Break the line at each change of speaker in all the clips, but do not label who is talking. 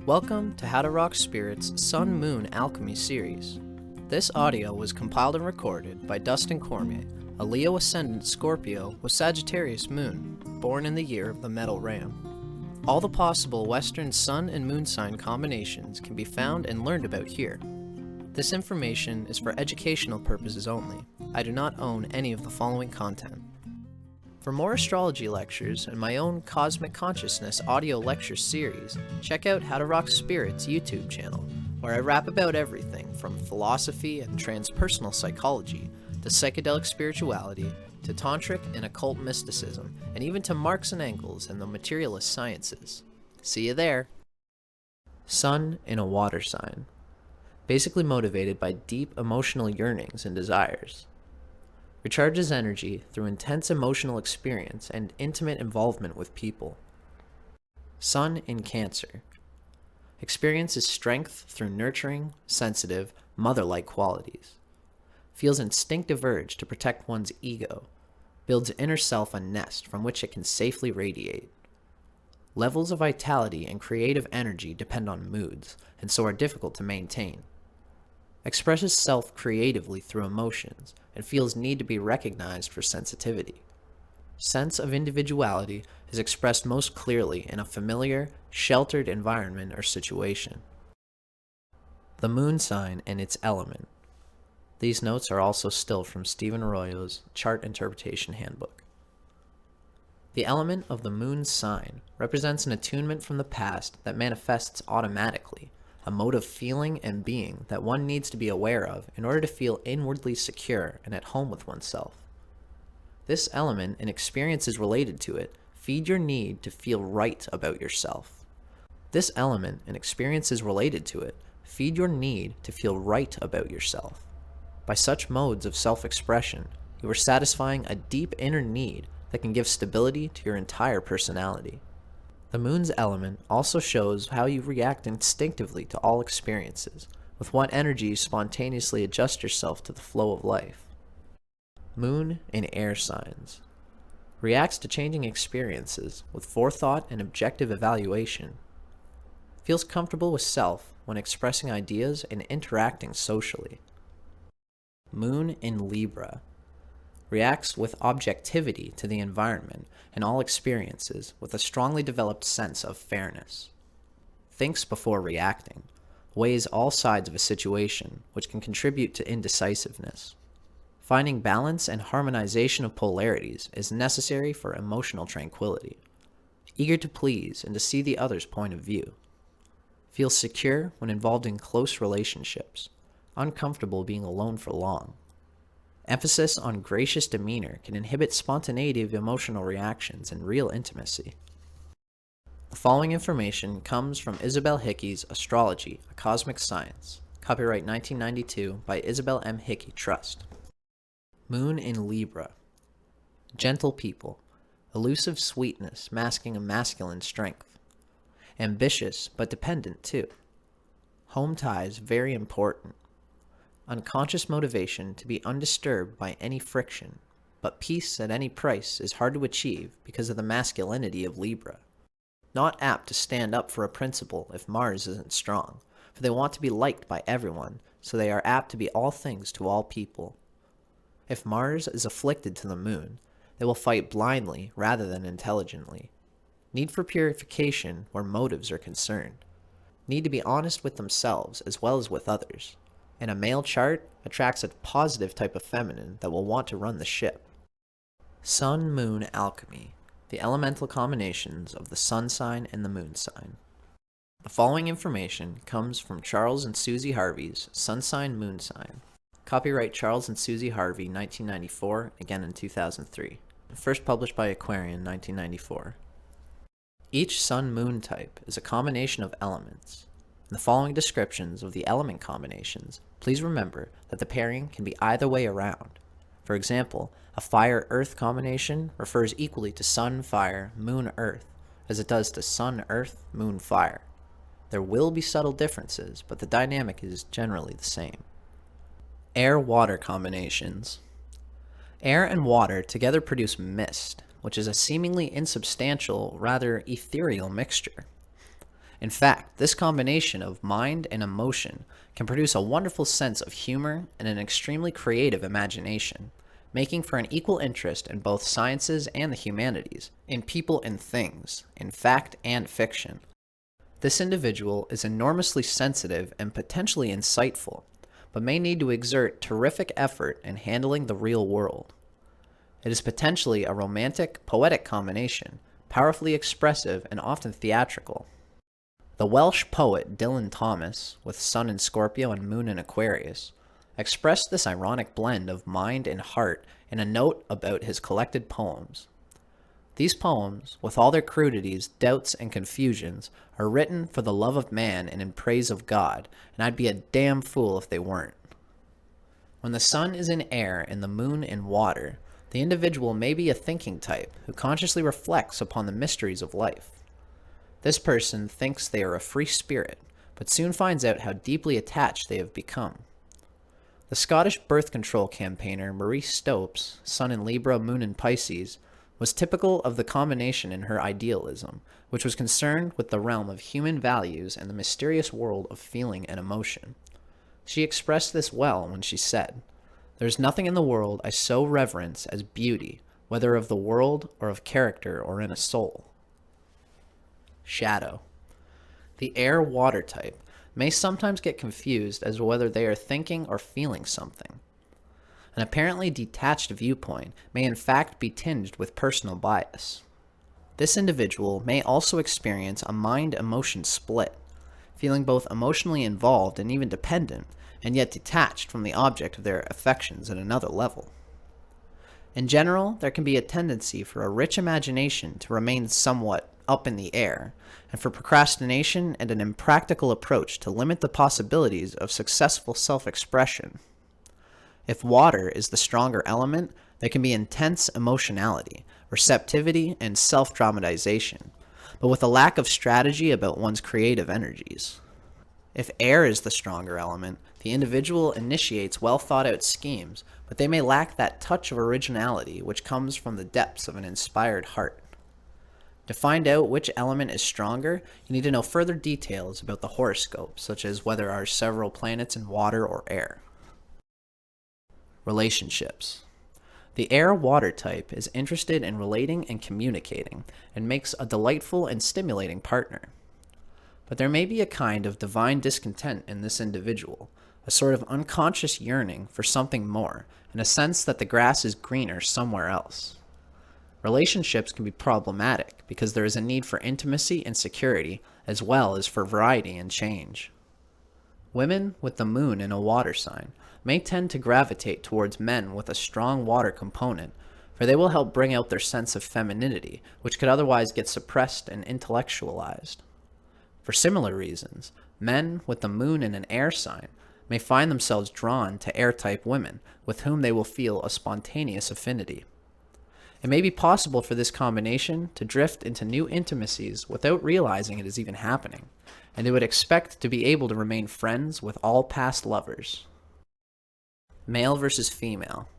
Welcome to How to Rock Spirit's Sun Moon Alchemy series. This audio was compiled and recorded by Dustin Cormier, a Leo Ascendant Scorpio with Sagittarius Moon, born in the year of the Metal Ram. All the possible Western Sun and Moon sign combinations can be found and learned about here. This information is for educational purposes only. I do not own any of the following content. For more astrology lectures and my own Cosmic Consciousness audio lecture series, check out How to Rock Spirit's YouTube channel, where I rap about everything from philosophy and transpersonal psychology, to psychedelic spirituality, to tantric and occult mysticism, and even to Marx and Engels and the materialist sciences. See you there! Sun in a water sign. Basically motivated by deep emotional yearnings and desires. Recharges energy through intense emotional experience and intimate involvement with people. Sun in Cancer. Experiences strength through nurturing, sensitive, mother-like qualities. Feels instinctive urge to protect one's ego. Builds inner self a nest from which it can safely radiate. Levels of vitality and creative energy depend on moods, and so are difficult to maintain. Expresses self creatively through emotions, and feels need to be recognized for sensitivity. Sense of individuality is expressed most clearly in a familiar, sheltered environment or situation. The moon sign and its element. These notes are also still from Stephen Arroyo's Chart Interpretation Handbook. The element of the moon's sign represents an attunement from the past that manifests automatically, a mode of feeling and being that one needs to be aware of in order to feel inwardly secure and at home with oneself. This element and experiences related to it feed your need to feel right about yourself. This element and experiences related to it feed your need to feel right about yourself. By such modes of self-expression, you are satisfying a deep inner need that can give stability to your entire personality. The moon's element also shows how you react instinctively to all experiences, with what energy you spontaneously adjust yourself to the flow of life. Moon in air signs. Reacts to changing experiences with forethought and objective evaluation. Feels comfortable with self when expressing ideas and interacting socially. Moon in Libra. Reacts with objectivity to the environment and all experiences with a strongly developed sense of fairness. Thinks before reacting, weighs all sides of a situation, which can contribute to indecisiveness. Finding balance and harmonization of polarities is necessary for emotional tranquility. Eager to please and to see the other's point of view. Feels secure when involved in close relationships, uncomfortable being alone for long. Emphasis on gracious demeanor can inhibit spontaneity of emotional reactions and real intimacy. The following information comes from Isabel Hickey's Astrology, a Cosmic Science, copyright 1992 by Isabel M. Hickey Trust. Moon in Libra. Gentle people, elusive sweetness masking a masculine strength. Ambitious but dependent too. Home ties very important. Unconscious motivation to be undisturbed by any friction, but peace at any price is hard to achieve because of the masculinity of Libra. Not apt to stand up for a principle if Mars isn't strong, for they want to be liked by everyone, so they are apt to be all things to all people. If Mars is afflicted to the moon, they will fight blindly rather than intelligently. Need for purification where motives are concerned. Need to be honest with themselves as well as with others. And a male chart attracts a positive type of feminine that will want to run the ship. Sun-Moon Alchemy, the elemental combinations of the sun sign and the moon sign. The following information comes from Charles and Susie Harvey's Sun Sign Moon Sign. Copyright Charles and Susie Harvey, 1994, again in 2003. First published by Aquarian, 1994. Each sun-moon type is a combination of elements. In the following descriptions of the element combinations, please remember that the pairing can be either way around. For example, a fire-earth combination refers equally to sun-fire, moon-earth, as it does to sun-earth, moon-fire. There will be subtle differences, but the dynamic is generally the same. Air-water combinations. Air and water together produce mist, which is a seemingly insubstantial, rather ethereal mixture. In fact, this combination of mind and emotion can produce a wonderful sense of humor and an extremely creative imagination, making for an equal interest in both sciences and the humanities, in people and things, in fact and fiction. This individual is enormously sensitive and potentially insightful, but may need to exert terrific effort in handling the real world. It is potentially a romantic, poetic combination, powerfully expressive and often theatrical. The Welsh poet Dylan Thomas, with Sun in Scorpio and Moon in Aquarius, expressed this ironic blend of mind and heart in a note about his collected poems. These poems, with all their crudities, doubts, and confusions, are written for the love of man and in praise of God, and I'd be a damn fool if they weren't. When the sun is in air and the moon in water, the individual may be a thinking type who consciously reflects upon the mysteries of life. This person thinks they are a free spirit, but soon finds out how deeply attached they have become. The Scottish birth control campaigner Marie Stopes, Sun in Libra, Moon in Pisces, was typical of the combination in her idealism, which was concerned with the realm of human values and the mysterious world of feeling and emotion. She expressed this well when she said, "There is nothing in the world I so reverence as beauty, whether of the world or of character or in a soul." Shadow. The air-water type may sometimes get confused as to whether they are thinking or feeling something. An apparently detached viewpoint may in fact be tinged with personal bias. This individual may also experience a mind-emotion split, feeling both emotionally involved and even dependent, and yet detached from the object of their affections at another level. In general, there can be a tendency for a rich imagination to remain somewhat up in the air, and for procrastination and an impractical approach to limit the possibilities of successful self-expression. If water is the stronger element, there can be intense emotionality, receptivity, and self-dramatization, but with a lack of strategy about one's creative energies. If air is the stronger element, the individual initiates well-thought-out schemes, but they may lack that touch of originality which comes from the depths of an inspired heart. To find out which element is stronger, you need to know further details about the horoscope, such as whether there are several planets in water or air. Relationships. The air-water type is interested in relating and communicating, and makes a delightful and stimulating partner. But there may be a kind of divine discontent in this individual, a sort of unconscious yearning for something more, and a sense that the grass is greener somewhere else. Relationships can be problematic because there is a need for intimacy and security, as well as for variety and change. Women with the moon in a water sign may tend to gravitate towards men with a strong water component, for they will help bring out their sense of femininity, which could otherwise get suppressed and intellectualized. For similar reasons, men with the moon in an air sign may find themselves drawn to air-type women, with whom they will feel a spontaneous affinity. It may be possible for this combination to drift into new intimacies without realizing it is even happening, and they would expect to be able to remain friends with all past lovers. Male versus female.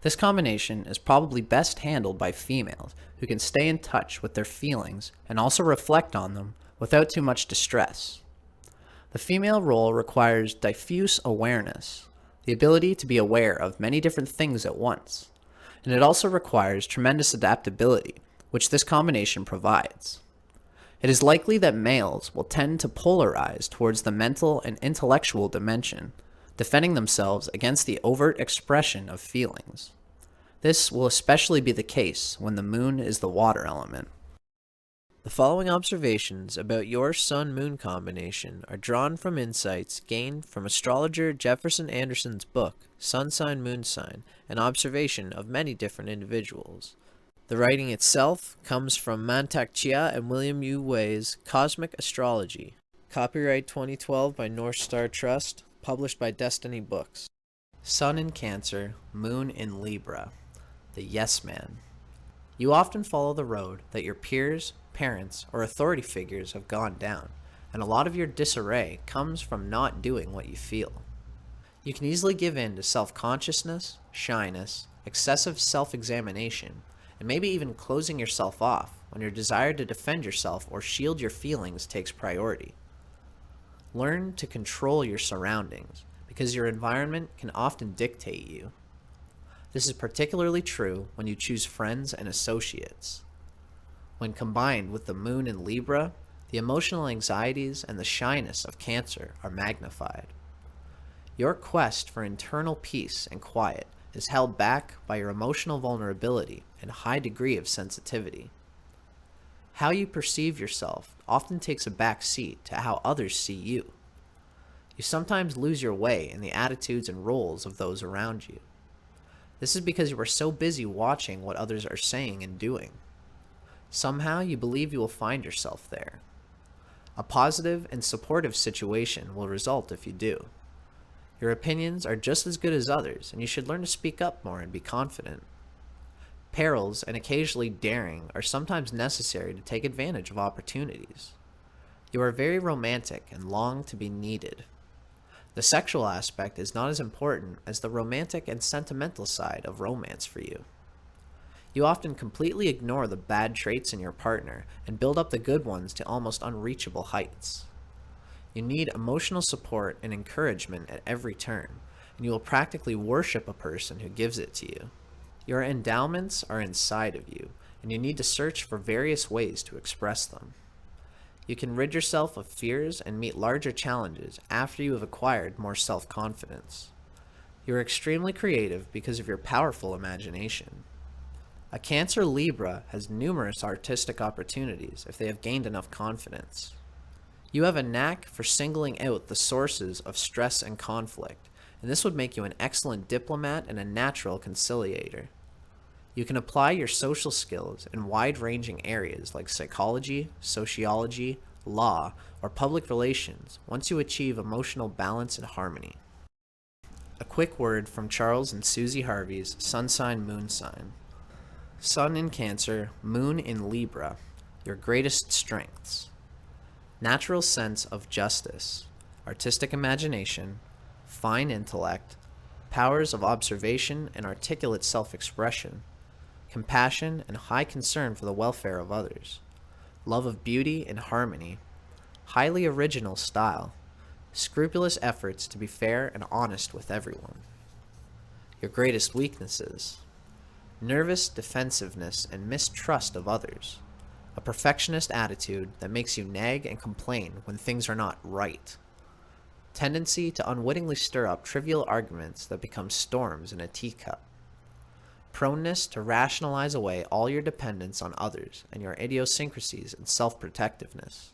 This combination is probably best handled by females who can stay in touch with their feelings and also reflect on them without too much distress. The female role requires diffuse awareness, the ability to be aware of many different things at once, and it also requires tremendous adaptability, which this combination provides. It is likely that males will tend to polarize towards the mental and intellectual dimension, defending themselves against the overt expression of feelings. This will especially be the case when the moon is the water element. The following observations about your Sun-Moon combination are drawn from insights gained from astrologer Jefferson Anderson's book, Sun Sign, Moon Sign, an observation of many different individuals. The writing itself comes from Mantak Chia and William Yu Wei's Cosmic Astrology. Copyright 2012 by North Star Trust, published by Destiny Books. Sun in Cancer, Moon in Libra. The Yes Man. You often follow the road that your peers, parents, or authority figures have gone down, and a lot of your disarray comes from not doing what you feel. You can easily give in to self-consciousness, shyness, excessive self-examination, and maybe even closing yourself off when your desire to defend yourself or shield your feelings takes priority. Learn to control your surroundings because your environment can often dictate you. This is particularly true when you choose friends and associates. When combined with the moon in Libra, the emotional anxieties and the shyness of Cancer are magnified. Your quest for internal peace and quiet is held back by your emotional vulnerability and high degree of sensitivity. How you perceive yourself often takes a back seat to how others see you. You sometimes lose your way in the attitudes and roles of those around you. This is because you are so busy watching what others are saying and doing. Somehow you believe you will find yourself there. A positive and supportive situation will result if you do. Your opinions are just as good as others, and you should learn to speak up more and be confident. Perils and occasionally daring are sometimes necessary to take advantage of opportunities. You are very romantic and long to be needed. The sexual aspect is not as important as the romantic and sentimental side of romance for you. You often completely ignore the bad traits in your partner and build up the good ones to almost unreachable heights. You need emotional support and encouragement at every turn, and you will practically worship a person who gives it to you. Your endowments are inside of you, and you need to search for various ways to express them. You can rid yourself of fears and meet larger challenges after you have acquired more self-confidence. You are extremely creative because of your powerful imagination. A Cancer Libra has numerous artistic opportunities if they have gained enough confidence. You have a knack for singling out the sources of stress and conflict, and this would make you an excellent diplomat and a natural conciliator. You can apply your social skills in wide-ranging areas like psychology, sociology, law, or public relations once you achieve emotional balance and harmony. A quick word from Charles and Susie Harvey's Sun Sign Moon Sign. Sun in Cancer, Moon in Libra, your greatest strengths. Natural sense of justice, artistic imagination, fine intellect, powers of observation and articulate self-expression, compassion and high concern for the welfare of others, love of beauty and harmony, highly original style, scrupulous efforts to be fair and honest with everyone. Your greatest weaknesses: nervous defensiveness and mistrust of others, a perfectionist attitude that makes you nag and complain when things are not right, tendency to unwittingly stir up trivial arguments that become storms in a teacup, proneness to rationalize away all your dependence on others and your idiosyncrasies and self-protectiveness.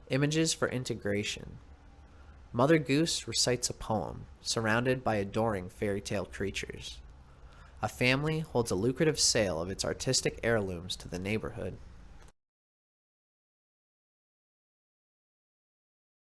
Images for integration. Mother Goose recites a poem surrounded by adoring fairy tale creatures. A family holds a lucrative sale of its artistic heirlooms to the neighborhood.